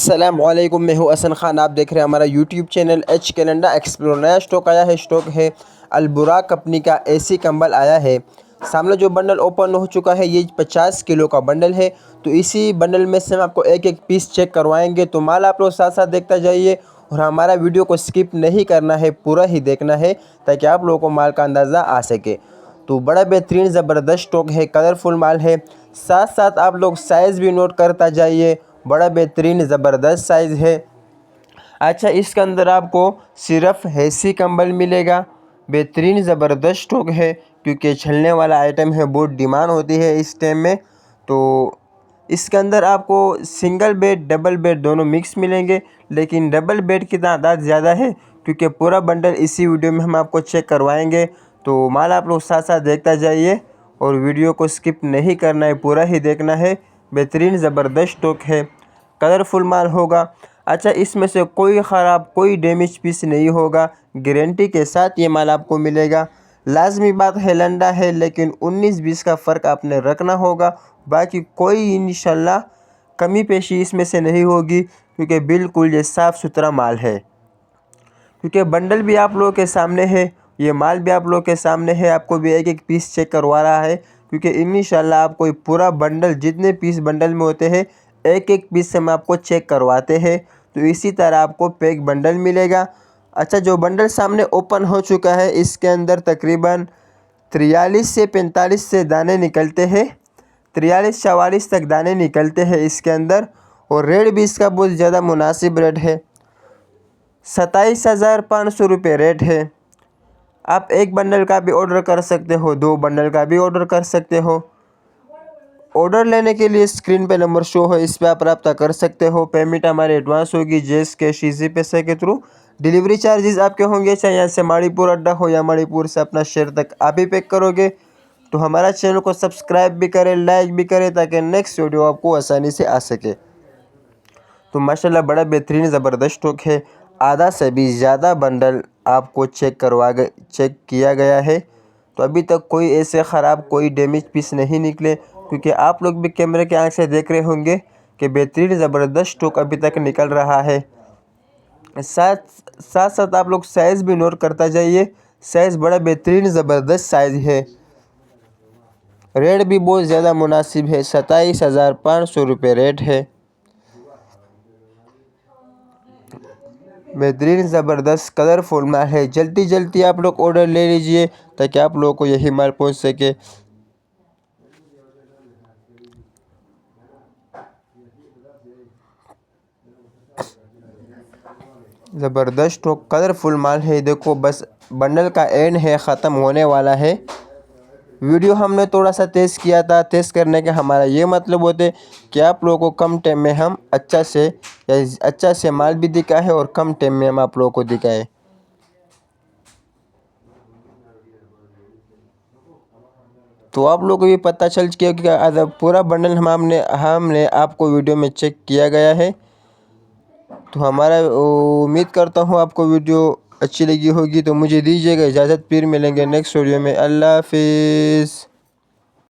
अस्सलामुअलैकुम, मैं हूं हसन खान। आप देख रहे हैं हमारा YouTube channel H calendar explore. नया स्टॉक आया है। स्टॉक है अलबुराक कंपनी का एसी कंबल आया है। सामने जो बंडल ओपन हो चुका है ये 50 किलो का बंडल है। तो इसी बंडल में से हम आपको एक एक पीस चेक करवाएंगे। तो माल आप लोग साथ साथ देखता जाइए और हमारा वीडियो को स्किप नहीं करना है, पूरा ही देखना है ताकि आप लोगों को माल का अंदाज़ा आ सके। तो बड़ा बेहतरीन ज़बरदस्त स्टॉक है, कलरफुल माल है। साथ साथ आप लोग साइज़ भी नोट करता जाइए, बड़ा बेहतरीन ज़बरदस्त साइज़ है। अच्छा, इसके अंदर आपको सिर्फ एसी कंबल मिलेगा। बेहतरीन ज़बरदस्त स्टॉक है क्योंकि चलने वाला आइटम है, बहुत डिमांड होती है इस टाइम में। तो इसके अंदर आपको सिंगल बेड डबल बेड दोनों मिक्स मिलेंगे, लेकिन डबल बेड की तादाद ज़्यादा है क्योंकि पूरा बंडल इसी वीडियो में हम आपको चेक करवाएंगे। तो माल आप लोग साथ साथ देखता जाइए और वीडियो को स्किप नहीं करना है, पूरा ही देखना है। बेहतरीन ज़बरदस्त स्टॉक है, कलरफुल माल होगा। अच्छा, इसमें से कोई ख़राब कोई डैमेज पीस नहीं होगा, गारंटी के साथ ये माल आपको मिलेगा। लाजमी बात है लंडा है, लेकिन 19-20 का फ़र्क आपने रखना होगा। बाकी कोई इंशाल्लाह कमी पेशी इसमें से नहीं होगी क्योंकि बिल्कुल ये साफ़ सुथरा माल है। क्योंकि बंडल भी आप लोगों के सामने है, ये माल भी आप लोगों के सामने है। आपको भी एक एक पीस चेक करवा रहा है क्योंकि इंशाल्लाह आपको पूरा बंडल, जितने पीस बंडल में होते हैं, एक एक पीस से हम आपको चेक करवाते हैं। तो इसी तरह आपको पैक बंडल मिलेगा। अच्छा, जो बंडल सामने ओपन हो चुका है इसके अंदर तकरीबन 43 से 45 से दाने निकलते हैं, 43-44 तक दाने निकलते हैं इसके अंदर। और रेट भी इसका बहुत ज़्यादा मुनासिब रेट है, 27,500 रुपये रेट है। आप एक बंडल का भी ऑर्डर कर सकते हो, 2 बंडल का भी ऑर्डर कर सकते हो। ऑर्डर लेने के लिए स्क्रीन पे नंबर शो है, इस पर आप रब्ता कर सकते हो। पेमेंट हमारी एडवांस होगी, जैस कैश इजी पैसे के थ्रू। डिलीवरी चार्जेस आपके होंगे, चाहे यहाँ से मणिपुर अड्डा हो या मणिपुर से अपना शहर तक आप ही पैक करोगे। तो हमारा चैनल को सब्सक्राइब भी करें, लाइक भी करें ताकि नेक्स्ट वीडियो आपको आसानी से आ सके। तो माशाल्लाह बड़ा बेहतरीन ज़बरदस्त स्टॉक है। आधा से भी ज़्यादा बंडल आपको चेक किया गया है। तो अभी तक कोई ऐसे ख़राब कोई डैमेज पीस नहीं निकले क्योंकि आप लोग भी कैमरे के आँख से देख रहे होंगे कि बेहतरीन ज़बरदस्त स्टॉक अभी तक निकल रहा है। साथ साथ आप लोग साइज़ भी नोट करता जाइए, साइज़ बड़ा बेहतरीन ज़बरदस्त साइज़ है। रेट भी बहुत ज़्यादा मुनासिब है, 27,500 रुपये रेट है। बेहतरीन ज़बरदस्त कलरफुल माल है। जल्दी आप लोग ऑर्डर ले लीजिए ताकि आप लोगों को यही माल पहुंच सके। ज़बरदस्त स्टॉक कलरफुल माल है। देखो, बस बंडल का एंड है, ख़त्म होने वाला है। वीडियो हमने थोड़ा सा तेज़ किया था। तेज़ करने का हमारा ये मतलब होते कि आप लोगों को कम टाइम में हम अच्छा से माल भी दिखाए और कम टाइम में हम आप लोगों को दिखाए। तो आप लोगों को भी पता चल गया कि पूरा बंडल हमने आपको वीडियो में चेक किया गया है। तो हमारा उम्मीद करता हूँ आपको वीडियो अच्छी लगी होगी। तो मुझे दीजिएगा इजाज़त, फिर मिलेंगे नेक्स्ट वीडियो में। अल्लाह हाफिज़।